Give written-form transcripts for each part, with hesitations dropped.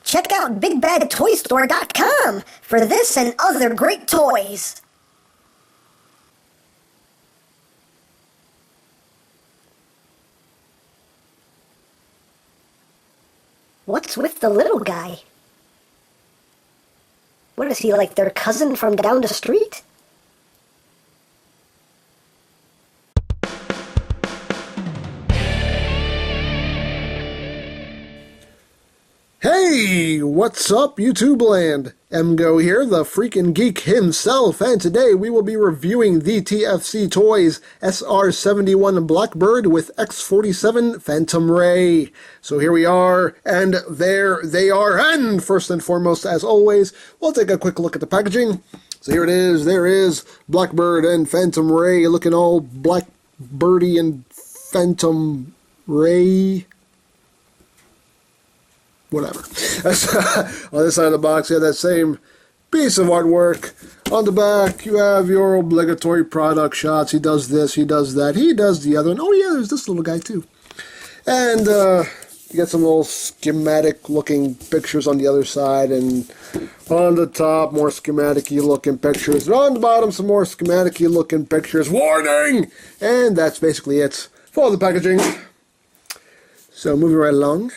Check out BigBadToyStore.com for this and other great toys. What's with the little guy? What is he, like their cousin from down the street? Hey, what's up, YouTube land? EmGo here, the freaking geek himself, and today we will be reviewing the TFC Toys SR-71 Blackbird with X-47 Phantom Ray. So here we are, and there they are, and first and foremost, as always, we'll take a quick look at the packaging. So here it is, there is Blackbird and Phantom Ray, looking all Blackbirdy and Phantom Ray. Whatever. On this side of the box, you have that same piece of artwork. On the back, you have your obligatory product shots. He does this, he does that, he does the other. And oh yeah, there's this little guy too. And you get some little schematic-looking pictures on the other side, and on the top, more schematic-y looking pictures. And on the bottom, some more schematic-y looking pictures. Warning! And that's basically it for the packaging. So moving right along.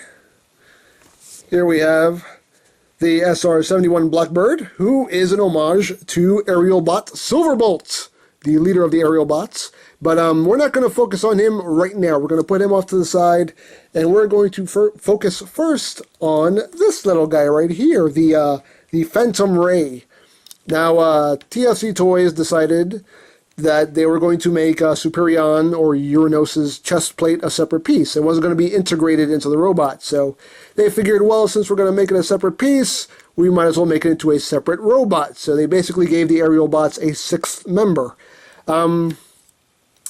Here we have the SR-71 Blackbird, who is an homage to aerial bot Silverbolt, the leader of the aerial bots. But we're not going to focus on him right now. We're going to put him off to the side, and we're going to focus first on this little guy right here, the Phantom Ray. Now, TFC Toys decided that they were going to make Superion or Uranos's chest plate a separate piece. It wasn't going to be integrated into the robot. So they figured, well, since we're going to make it a separate piece, we might as well make it into a separate robot. So they basically gave the aerial bots a sixth member. A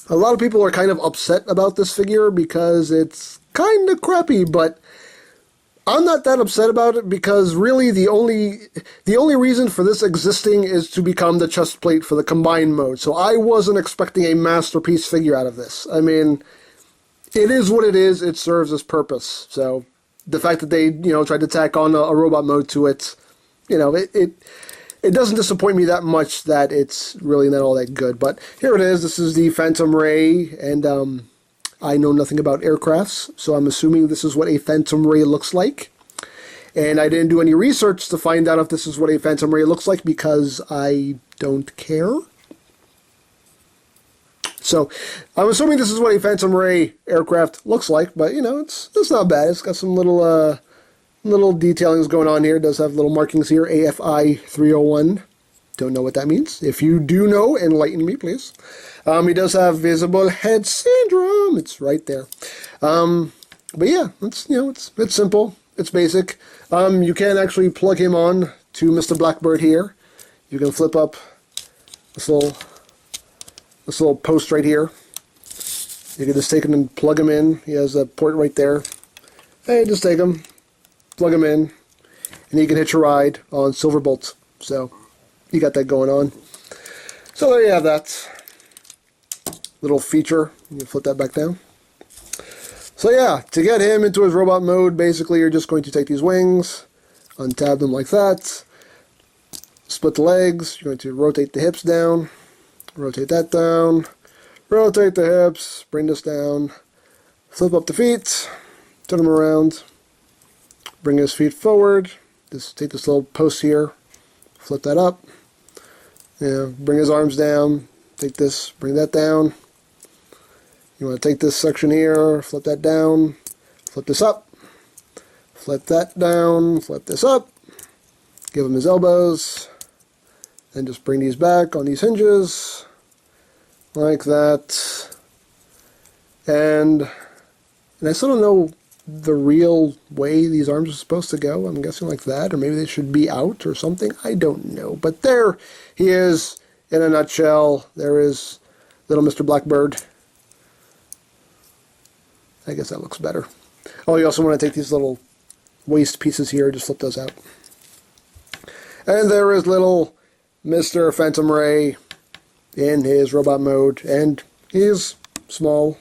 lot of people are kind of upset about this figure because it's kind of crappy, but I'm not that upset about it because really the only reason for this existing is to become the chest plate for the combined mode. So I wasn't expecting a masterpiece figure out of this. I mean, it is what it is. It serves its purpose. So the fact that they, tried to tack on a robot mode to it, it doesn't disappoint me that much that it's really not all that good. But here it is. This is the Phantom Ray, and I know nothing about aircrafts, so I'm assuming this is what a Phantom Ray looks like. And I didn't do any research to find out if this is what a Phantom Ray looks like because I don't care. So I'm assuming this is what a Phantom Ray aircraft looks like, but it's not bad. It's got some little detailings going on here. It does have little markings here, AFI 301. Don't know what that means. If you do know, enlighten me, please. He does have visible head syndrome. It's right there. But yeah, it's simple. It's basic. You can actually plug him on to Mr. Blackbird here. You can flip up this little post right here. You can just take him and plug him in. He has a port right there. Hey, just take him, plug him in, and you can hitch a ride on Silverbolt. So you got that going on. So there you have that little feature. You can flip that back down. So yeah, to get him into his robot mode, basically you're just going to take these wings, untab them like that, split the legs, you're going to rotate the hips down, rotate that down, rotate the hips, bring this down, flip up the feet, turn them around, bring his feet forward, just take this little post here, flip that up, bring his arms down, take this, bring that down. You want to take this section here, flip that down, flip this up, flip that down, flip this up, give him his elbows, and just bring these back on these hinges, like that. And I still don't know the real way these arms are supposed to go. I'm guessing like that, or maybe they should be out or something. I don't know. But there he is in a nutshell. There is little Mr. Blackbird. I guess that looks better. Oh, you also want to take these little waist pieces here, just flip those out. And there is little Mr. Phantom Ray in his robot mode, and he's small.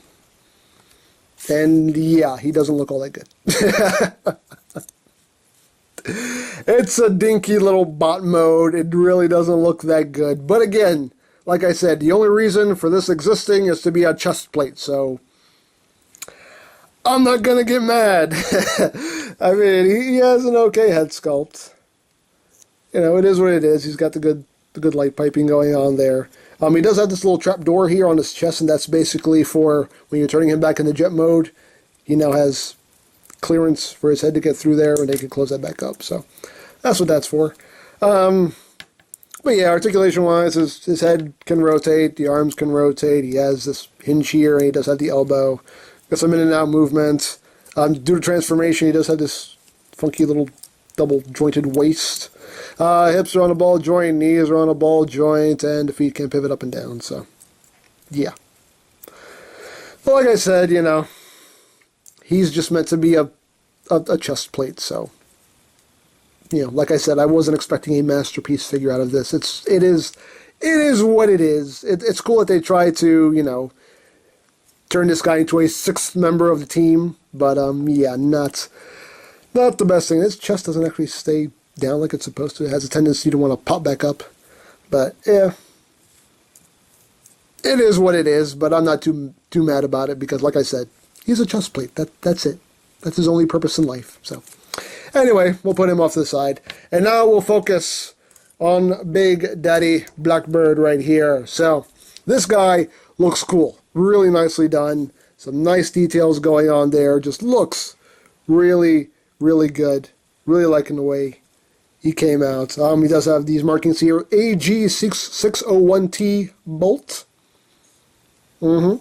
And yeah, he doesn't look all that good. It's a dinky little bot mode. It really doesn't look that good. But again, like I said, the only reason for this existing is to be a chest plate, so I'm not gonna get mad. I mean, he has an okay head sculpt. You know, it is what it is. He's got the good light piping going on there. He does have this little trap door here on his chest, and that's basically for when you're turning him back into jet mode. He now has clearance for his head to get through there, and they can close that back up. So that's what that's for. But yeah, articulation-wise, his head can rotate, the arms can rotate. He has this hinge here, and he does have the elbow. Got some in and out movement. Due to transformation, he does have this funky little double jointed waist. Hips are on a ball joint, knees are on a ball joint, and the feet can pivot up and down. So, yeah. But like I said, you know, he's just meant to be a chest plate. So, you know, like I said, I wasn't expecting a masterpiece figure out of this. It is what it is. It's cool that they try to, you know, turn this guy into a sixth member of the team, but yeah, not the best thing. His chest doesn't actually stay down like it's supposed to. It has a tendency to want to pop back up, but yeah, it is what it is. But I'm not too mad about it because, like I said, he's a chest plate. That's it. That's his only purpose in life. So anyway, we'll put him off to the side, and now we'll focus on Big Daddy Blackbird right here. So this guy looks cool. Really nicely done. Some nice details going on there. Just looks really, really good. Really liking the way he came out. He does have these markings here. AG601T bolt. But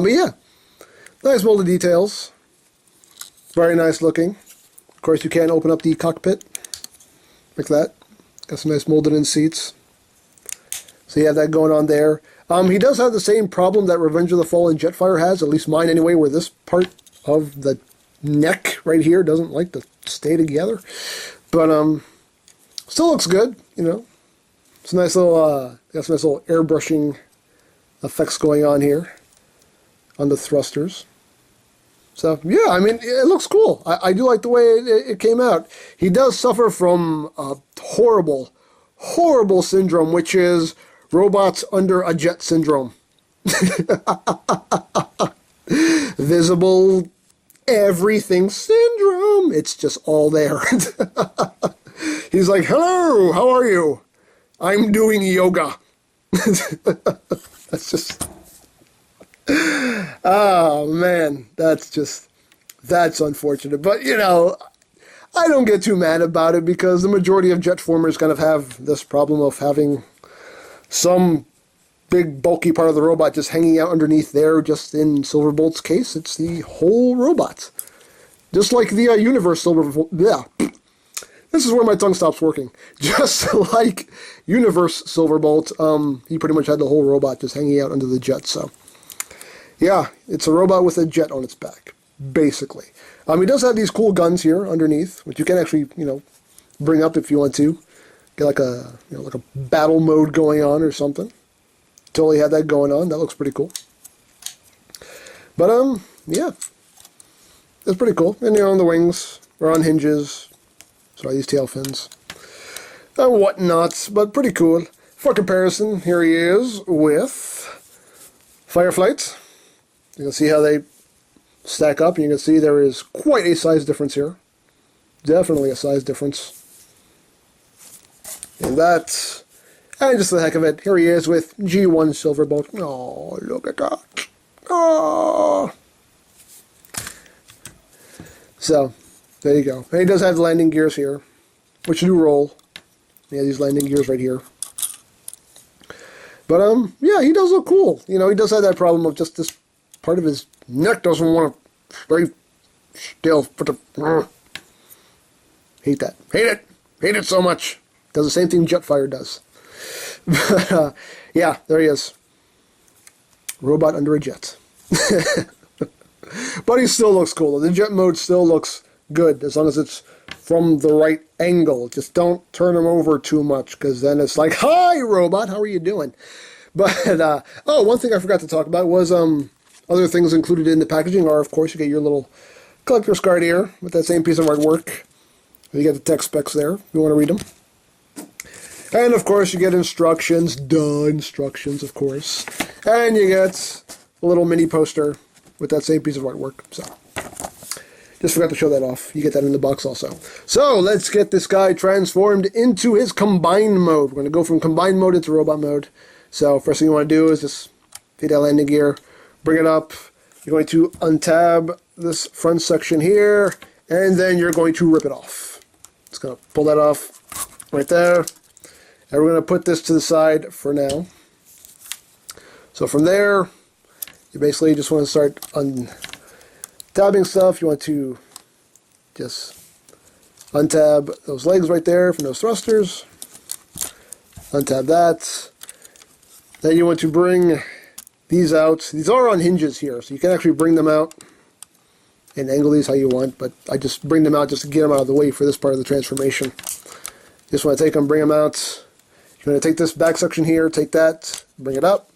yeah. Nice molded details. Very nice looking. Of course, you can open up the cockpit. Like that. Got some nice molded in seats. So you have that going on there. He does have the same problem that Revenge of the Fallen Jetfire has, at least mine anyway, where this part of the neck right here doesn't like to stay together. But still looks good, you know. It's a nice little, got some nice little airbrushing effects going on here on the thrusters. So yeah, I mean, it looks cool. I do like the way it came out. He does suffer from a horrible, horrible syndrome, which is robots under a jet syndrome. Visible everything syndrome. It's just all there. He's like, hello, how are you? I'm doing yoga. That's just... Oh, man. That's unfortunate. But, you know, I don't get too mad about it because the majority of jet formers kind of have this problem of having some big bulky part of the robot just hanging out underneath there. Just in Silverbolt's case, it's the whole robot. Just like the Universe Silverbolt. Yeah. This is where my tongue stops working. Just like Universe Silverbolt, he pretty much had the whole robot just hanging out under the jet. So, yeah, it's a robot with a jet on its back, basically. He does have these cool guns here underneath, which you can actually, you know, bring up if you want to. Get like a, you know, like a battle mode going on or something. Totally had that going on. That looks pretty cool. But yeah, it's pretty cool. And you know, on the wings or on hinges. Sorry, these tail fins and whatnot. But pretty cool. For comparison, here he is with Fireflight. You can see how they stack up. You can see there is quite a size difference here. Definitely a size difference. And that, and just the heck of it, here he is with G1 Silverbolt. Oh, look at that. Oh. So, there you go. And he does have the landing gears here, which do roll. He has these landing gears right here. But, yeah, he does look cool. You know, he does have that problem of just this part of his neck doesn't want to stay still. Hate that. Hate it. Hate it so much. Does the same thing Jetfire does. But, yeah, there he is. Robot under a jet. But he still looks cool. The jet mode still looks good as long as it's from the right angle. Just don't turn him over too much because then it's like, hi, robot, how are you doing? But, oh, one thing I forgot to talk about was other things included in the packaging are, of course, you get your little collector's card here with that same piece of artwork You get the tech specs there. You want to read them. And of course, you get instructions. Duh, instructions, of course. And you get a little mini poster with that same piece of artwork. So, just forgot to show that off. You get that in the box also. So, let's get this guy transformed into his combined mode. We're going to go from combined mode into robot mode. So, first thing you want to do is just hit that landing gear, bring it up. You're going to untab this front section here, and then you're going to rip it off. Just going to pull that off right there. And we're going to put this to the side for now. So from there, you basically just want to start untabbing stuff. You want to just untab those legs right there from those thrusters. Untab that. Then you want to bring these out. These are on hinges here, so you can actually bring them out and angle these how you want, but I just bring them out just to get them out of the way for this part of the transformation. Just want to take them, bring them out. You're going to take this back section here, take that, bring it up,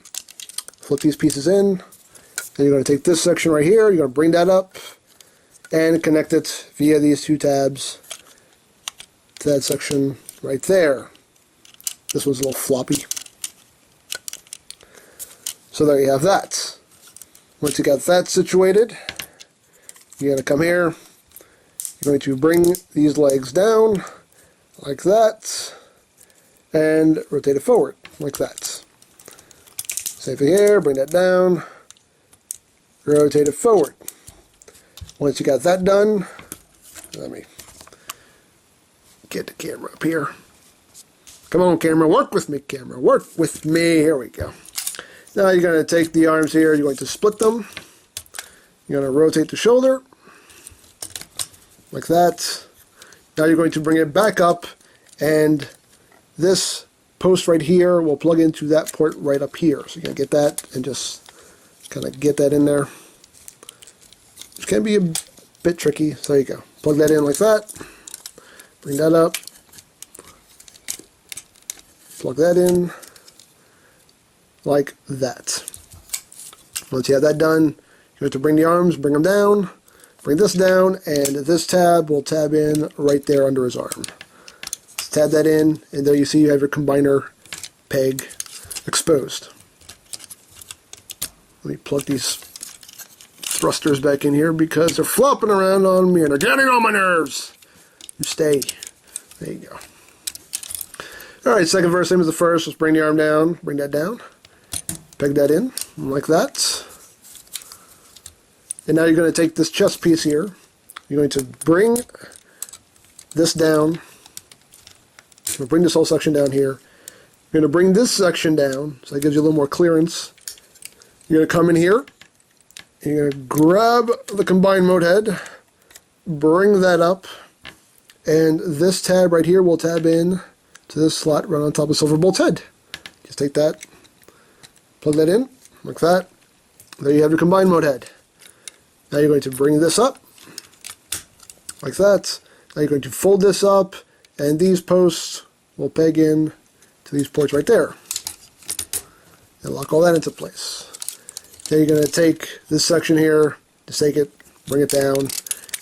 flip these pieces in. Then you're going to take this section right here, you're going to bring that up and connect it via these two tabs to that section right there. This one's a little floppy. So there you have that. Once you got that situated, you're going to come here, you're going to bring these legs down like that and rotate it forward like that. Same thing here, bring that down, rotate it forward. Once you got that done, let me get the camera up here. Come on, camera, work with me, camera, work with me. Here we go. Now you're going to take the arms here, you're going to split them. You're going to rotate the shoulder, like that. Now you're going to bring it back up, and this post right here will plug into that port right up here. So you're going to get that and just kind of get that in there. Which can be a bit tricky, so there you go. Plug that in like that. Bring that up. Plug that in like that. Once you have that done, you have to bring the arms, bring them down, bring this down, and this tab will tab in right there under his arm. Just tab that in, and there you see you have your combiner peg exposed. Let me plug these thrusters back in here because they're flopping around on me and they're getting on my nerves. You stay. There you go. Alright, second verse, same as the first. Let's bring the arm down, bring that down. Peg that in, like that. And now you're going to take this chest piece here. You're going to bring this down. You're going to bring this whole section down here. You're going to bring this section down, so that gives you a little more clearance. You're going to come in here. And you're going to grab the combined mode head. Bring that up. And this tab right here will tab in to this slot right on top of Silverbolt's head. Just take that. Plug that in, like that. There you have your combined mode head. Now you're going to bring this up, like that. Now you're going to fold this up, and these posts will peg in to these ports right there. And lock all that into place. Then you're going to take this section here, just take it, bring it down,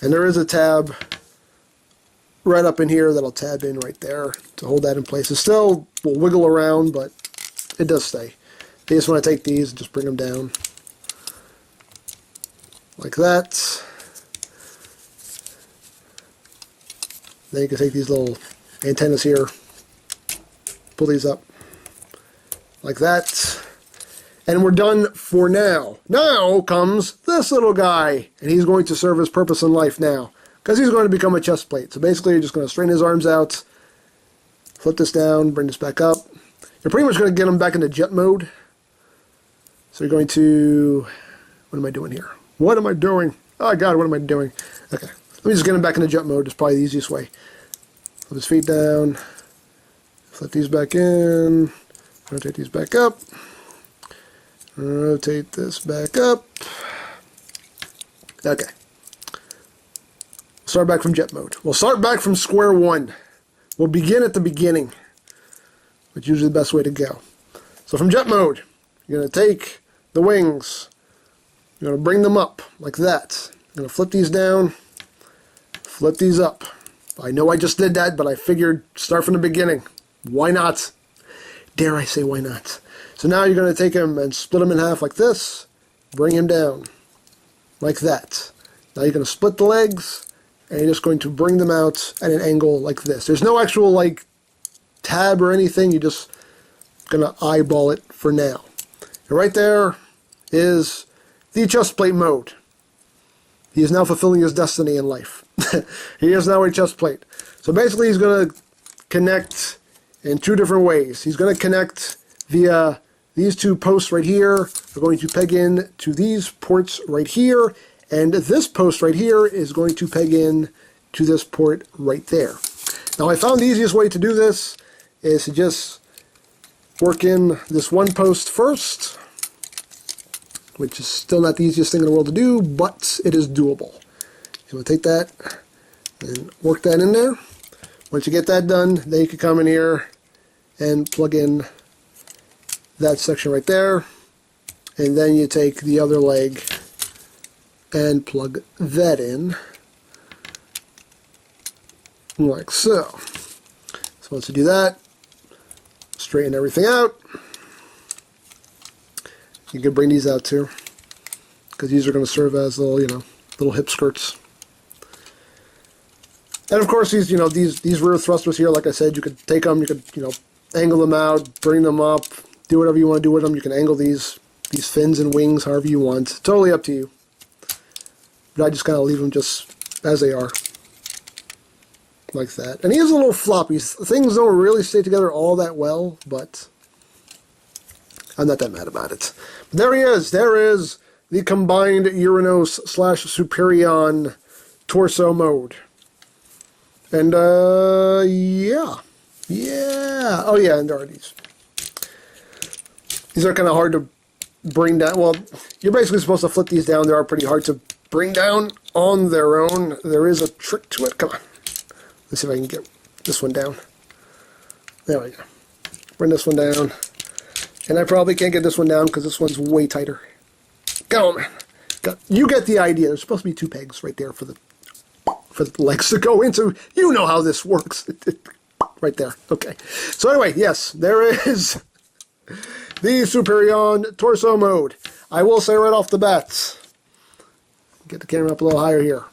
and there is a tab right up in here that'll tab in right there to hold that in place. It still will wiggle around, but it does stay. You just want to take these and just bring them down like that. Then you can take these little antennas here, pull these up like that, and we're done for now. Now comes this little guy, and he's going to serve his purpose in life now, because he's going to become a chest plate. So basically you're just going to straighten his arms out, flip this down, bring this back up. You're pretty much going to get him back into jet mode. So you're going to, what am I doing here? What am I doing? Oh God, what am I doing? Okay, let me just get him back into jet mode. It's probably the easiest way. Flip his feet down, flip these back in, rotate these back up, rotate this back up. Okay. Start back from jet mode. We'll start back from square one. We'll begin at the beginning, which is usually the best way to go. So from jet mode, you're going to take the wings, you're going to bring them up like that. You're going to flip these down, flip these up I know I just did that, but I figured start from the beginning. Why not? Dare I say why not? So now you're going to take him and split him in half like this. Bring him down. Like that. Now you're going to split the legs, and you're just going to bring them out at an angle like this. There's no actual, like, tab or anything. You're just going to eyeball it for now. And right there is the chestplate mode. He is now fulfilling his destiny in life. He is now a chestplate. So basically he's going to connect in two different ways. He's going to connect via these two posts right here. We're going to peg in to these ports right here. And this post right here is going to peg in to this port right there. Now I found the easiest way to do this is to just work in this one post first, which is still not the easiest thing in the world to do, but it is doable. So we'll take that and work that in there. Once you get that done, then you can come in here and plug in that section right there, and then you take the other leg and plug that in like so. So once you do that, straighten everything out. You can bring these out too, because these are going to serve as little, little hip skirts. And of course, these, these rear thrusters here, like I said, you could take them, you could, angle them out, bring them up, do whatever you want to do with them. You can angle these fins and wings however you want. Totally up to you. But I just kind of leave them just as they are, like that. And he is a little floppy. Things don't really stay together all that well, but I'm not that mad about it. But there he is. There is the combined Uranos/Superion torso mode. And, yeah. Yeah. Oh, yeah, and there are these. These are kind of hard to bring down. Well, you're basically supposed to flip these down. They are pretty hard to bring down on their own. There is a trick to it. Come on. Let's see if I can get this one down. There we go. Bring this one down. And I probably can't get this one down because this one's way tighter. Go, man. You get the idea. There's supposed to be two pegs right there for the legs to go into. You know how this works. Right there. Okay. So anyway, yes, there is the Superion torso mode. I will say right off the bat, get the camera up a little higher here.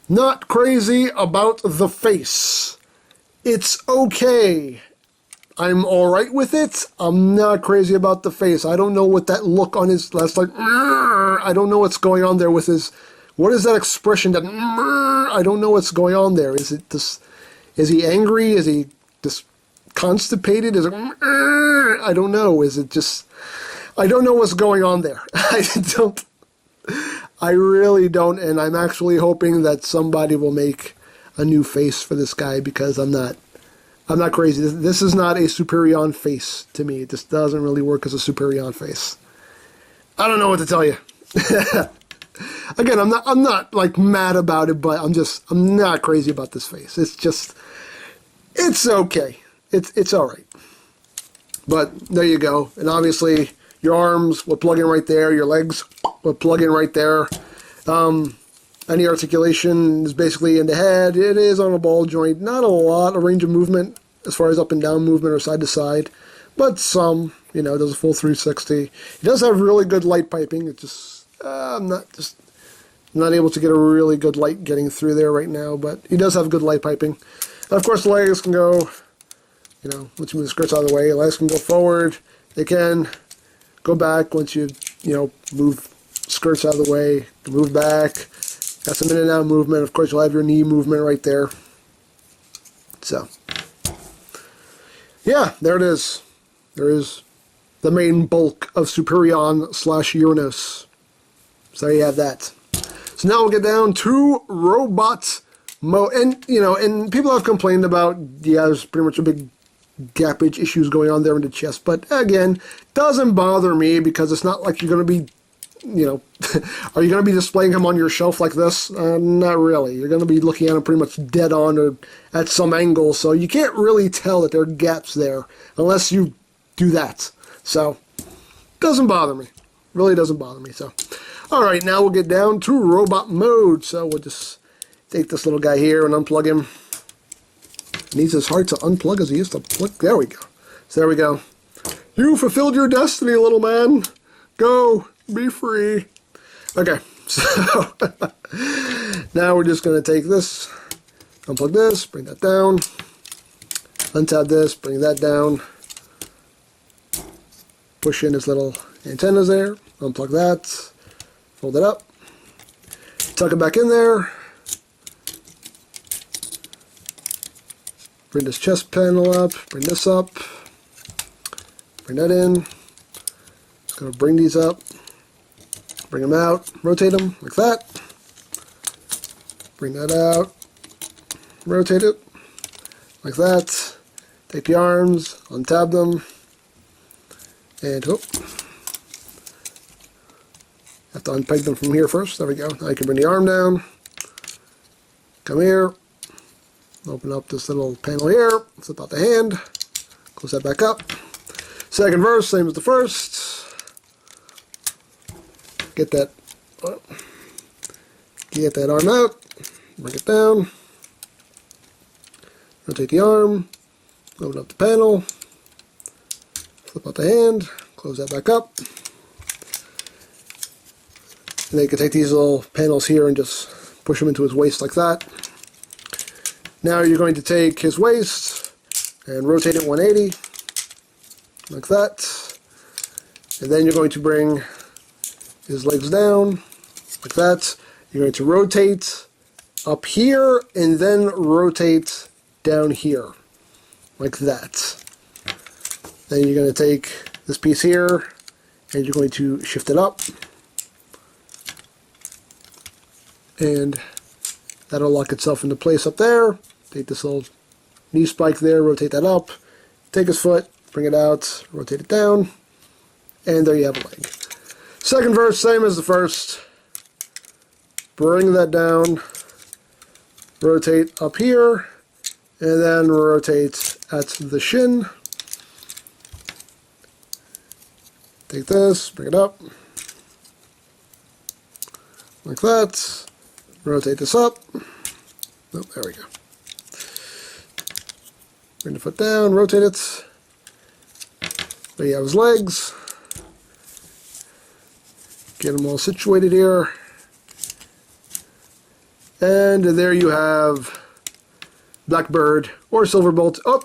Not crazy about the face. It's okay. I'm alright with it. I'm not crazy about the face. I don't know what that look on his, that's like, I don't know what's going on there with his, what is that expression that, I don't know what's going on there. Is it this, is he angry? Is he just constipated? Is it, I don't know. Is it just, I don't know what's going on there. I really don't, and I'm actually hoping that somebody will make a new face for this guy, because I'm not crazy. This is not a Superion face to me. It just doesn't really work as a Superion face. I don't know what to tell you. Again, I'm not like mad about it, but I'm not crazy about this face. It's okay. It's all right. But there you go. And obviously your arms will plug in right there. Your legs will plug in right there. Any articulation is basically in the head. It is on a ball joint. Not a lot of range of movement as far as up and down movement or side to side, but some. It does a full 360. It does have really good light piping. It just I'm not able to get a really good light getting through there right now, but he does have good light piping. And of course, the legs can go. Once you move the skirts out of the way, the legs can go forward. They can go back once you move skirts out of the way. Move back. Got some in and out movement. Of course, you'll have your knee movement right there. So, yeah, there it is. There is the main bulk of Superion/Uranos. So there you have that. So now we'll get down to robot mode. And, and people have complained about, there's pretty much a big gappage issues going on there in the chest. But again, doesn't bother me, because it's not like you're going to be, are you going to be displaying him on your shelf like this? Not really. You're going to be looking at him pretty much dead on or at some angle, so you can't really tell that there are gaps there unless you do that. So, doesn't bother me. Really doesn't bother me. So, alright, now we'll get down to robot mode. So we'll just take this little guy here and unplug him. And he's as hard to unplug as he used to plug. There we go. So there we go. You fulfilled your destiny, little man. Go, be free. Okay, so now we're just going to take this, unplug this, bring that down, untap this, bring that down, push in his little antennas there, unplug that, fold it up, tuck it back in there, bring this chest panel up, bring this up, bring that in. Just going to bring these up, bring them out, rotate them like that, bring that out, rotate it like that, take the arms, untab them, and hoop. Have to unpeg them from here first. There we go. Now I can bring the arm down, come here, open up this little panel here, flip out the hand, close that back up. Second verse, same as the first. Get that arm out, bring it down, rotate the arm, open up the panel, flip out the hand, close that back up. And then you can take these little panels here and just push them into his waist like that. Now you're going to take his waist and rotate it 180, like that. And then you're going to bring his legs down, like that. You're going to rotate up here and then rotate down here, like that. Then you're going to take this piece here and you're going to shift it up. And that'll lock itself into place up there. Take this little knee spike there, rotate that up. Take his foot, bring it out, rotate it down. And there you have a leg. Second verse, same as the first. Bring that down, rotate up here, and then rotate at the shin. Take this, bring it up, like that. Rotate this up. Oh, there we go. Bring the foot down, rotate it. There you have his legs. Get them all situated here. And there you have Blackbird or Silverbolt. Oh,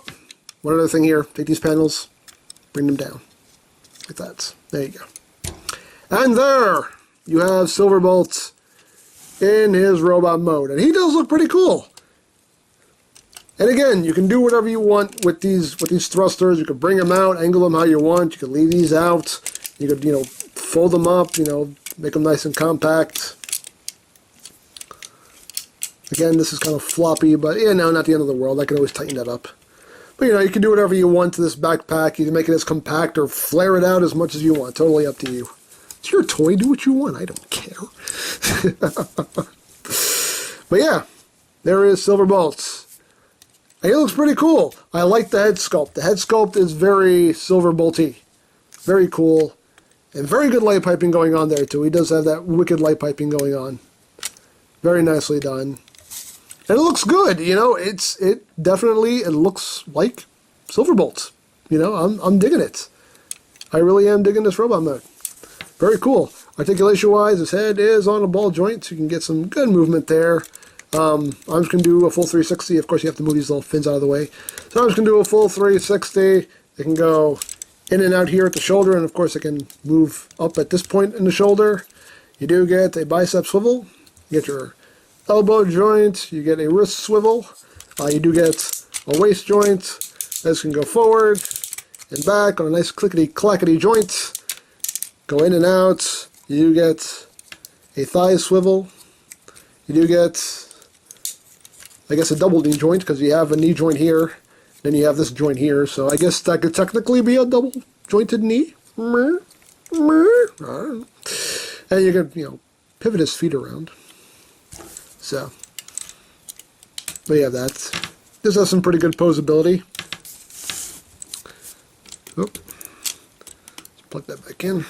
one other thing here. Take these panels, bring them down. Like that. There you go. And there you have Silverbolt in his robot mode. And he does look pretty cool. And again, you can do whatever you want with these thrusters. You can bring them out, angle them how you want. You can leave these out. You could, fold them up, make them nice and compact. Again, this is kind of floppy, but no, not the end of the world. I can always tighten that up. But you can do whatever you want to this backpack. You can make it as compact or flare it out as much as you want. Totally up to you. It's your toy. Do what you want. I don't care. But yeah, there is Silverbolt. And he looks pretty cool. I like the head sculpt. The head sculpt is very Silverbolty. Very cool. And very good light piping going on there, too. He does have that wicked light piping going on. Very nicely done. And it looks good, it definitely looks like Silverbolt. I'm digging it. I really am digging this robot mode. Very cool. Articulation-wise, his head is on a ball joint, so you can get some good movement there. I'm just going to do a full 360. Of course, you have to move these little fins out of the way. So I'm just going to do a full 360. It can go in and out here at the shoulder, and of course it can move up at this point in the shoulder. You do get a bicep swivel. You get your elbow joint. You get a wrist swivel. You do get a waist joint. This can go forward and back on a nice clickety-clackety joint. Go in and out. You do get a thigh swivel. You do get, I guess, a double knee joint because you have a knee joint here. Then you have this joint here. So I guess that could technically be a double jointed knee. And you can, pivot his feet around. So, but yeah, that. This has some pretty good posability. Oop. Let's plug that back in.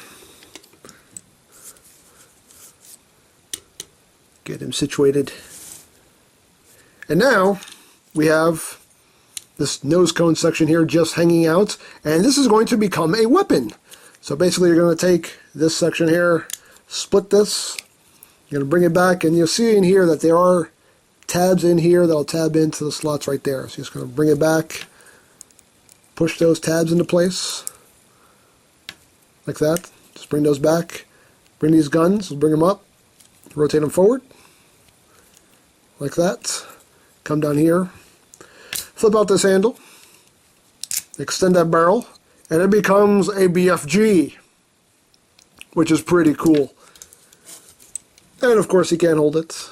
Get him situated And now we have this nose cone section here just hanging out, and this is going to become a weapon. So basically you're going to take this section here, split this, you're going to bring it back, and you'll see in here that there are tabs in here that'll tab into the slots right there. So you're just going to bring it back, push those tabs into place, like that. Just bring those back, bring these guns, bring them up, rotate them forward, like that. Come down here, flip out this handle, extend that barrel, and it becomes a BFG, which is pretty cool. And of course, he can't hold it.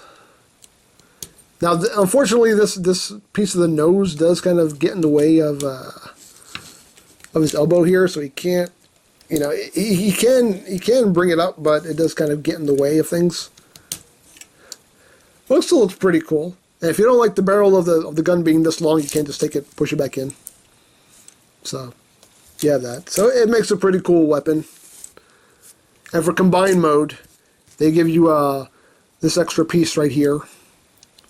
Now, unfortunately, this piece of the nose does kind of get in the way of his elbow here, so he can't. You know, he can bring it up, but it does kind of get in the way of things. But it still looks pretty cool. And if you don't like the barrel of the gun being this long, you can just take it, push it back in. So you have that. So it makes a pretty cool weapon. And for combined mode, they give you this extra piece right here.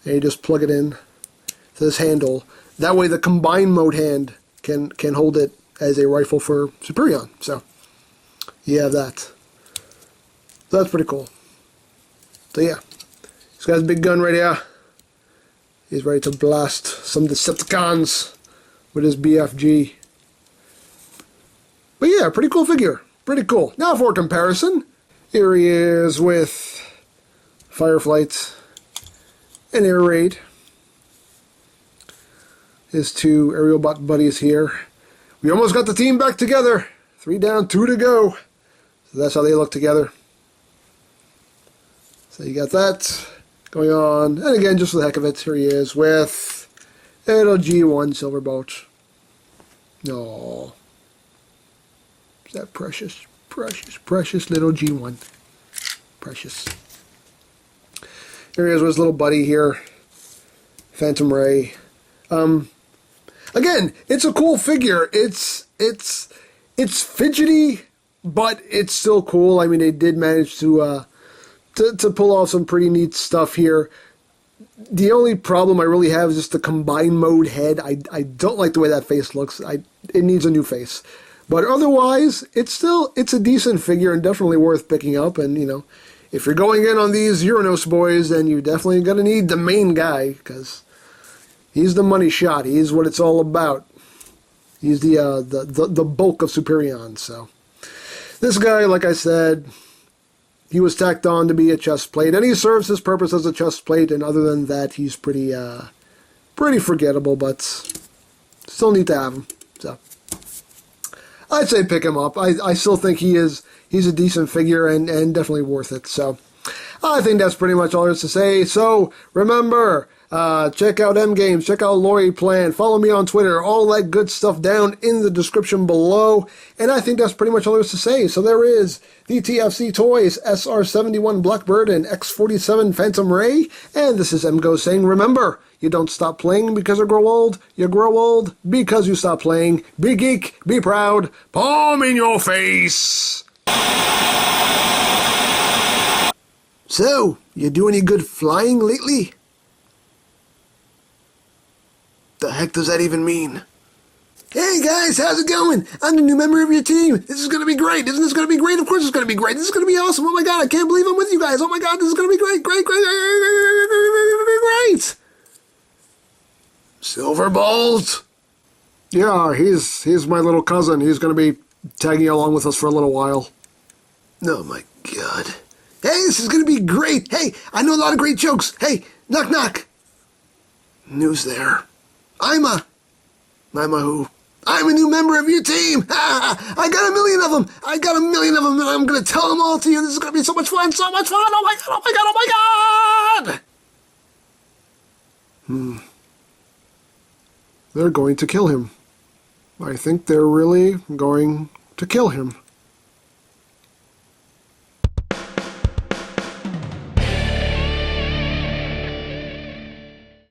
And you just plug it in to this handle. That way the combined mode hand can hold it as a rifle for Superion. So you have that. So that's pretty cool. So yeah, this guy's a big gun right here. He's ready to blast some Decepticons with his BFG. But yeah, pretty cool figure. Pretty cool. Now for comparison, here he is with Fireflight and Air Raid. His two aerial bot buddies here. We almost got the team back together. 3 down, 2 to go. So that's how they look together. So you got that going on. And again, just for the heck of it, here he is with little G1 Silverbolt. Oh, is that precious, precious, precious little G1. Precious. Here he is with his little buddy here, Phantom Ray. Again, it's a cool figure. It's fidgety, but it's still cool. I mean, they did manage to pull off some pretty neat stuff here. The only problem I really have is just the combined mode head. I don't like the way that face looks. It needs a new face. But otherwise, it's a decent figure and definitely worth picking up. And, you know, if you're going in on these Uranus boys, then you're definitely going to need the main guy, because he's the money shot. He's what it's all about. He's the bulk of Superion. So this guy, like I said, he was tacked on to be a chest plate, and he serves his purpose as a chest plate. And other than that, he's pretty forgettable, but still need to have him. So I'd say pick him up. I still think he's a decent figure and definitely worth it. So I think that's pretty much all there is to say. So remember, check out EmGo's, check out Lori Plan, follow me on Twitter, all that good stuff down in the description below. And I think that's pretty much all there is to say. So there is the TFC Toys, SR-71 Blackbird, and X-47 Phantom Ray. And this is EmGo saying, remember, you don't stop playing because you grow old. You grow old because you stop playing. Be geek, be proud, palm in your face. So, you do any good flying lately? The heck does that even mean? Hey guys, how's it going? I'm the new member of your team. This is going to be great. Isn't this going to be great? Of course it's going to be great. This is going to be awesome. Oh my god, I can't believe I'm with you guys. Oh my god, this is going to be great, great, great, great. Silverbolt. Yeah, he's my little cousin. He's going to be tagging along with us for a little while. Oh my god. Hey, this is going to be great. Hey, I know a lot of great jokes. Hey, knock knock. Who's there? I'm a who? I'm a new member of your team. I got 1 million of them. I got 1 million of them, and I'm going to tell them all to you. This is going to be so much fun, so much fun. Oh my god, oh my god, oh my god. They're going to kill him. I think they're really going to kill him.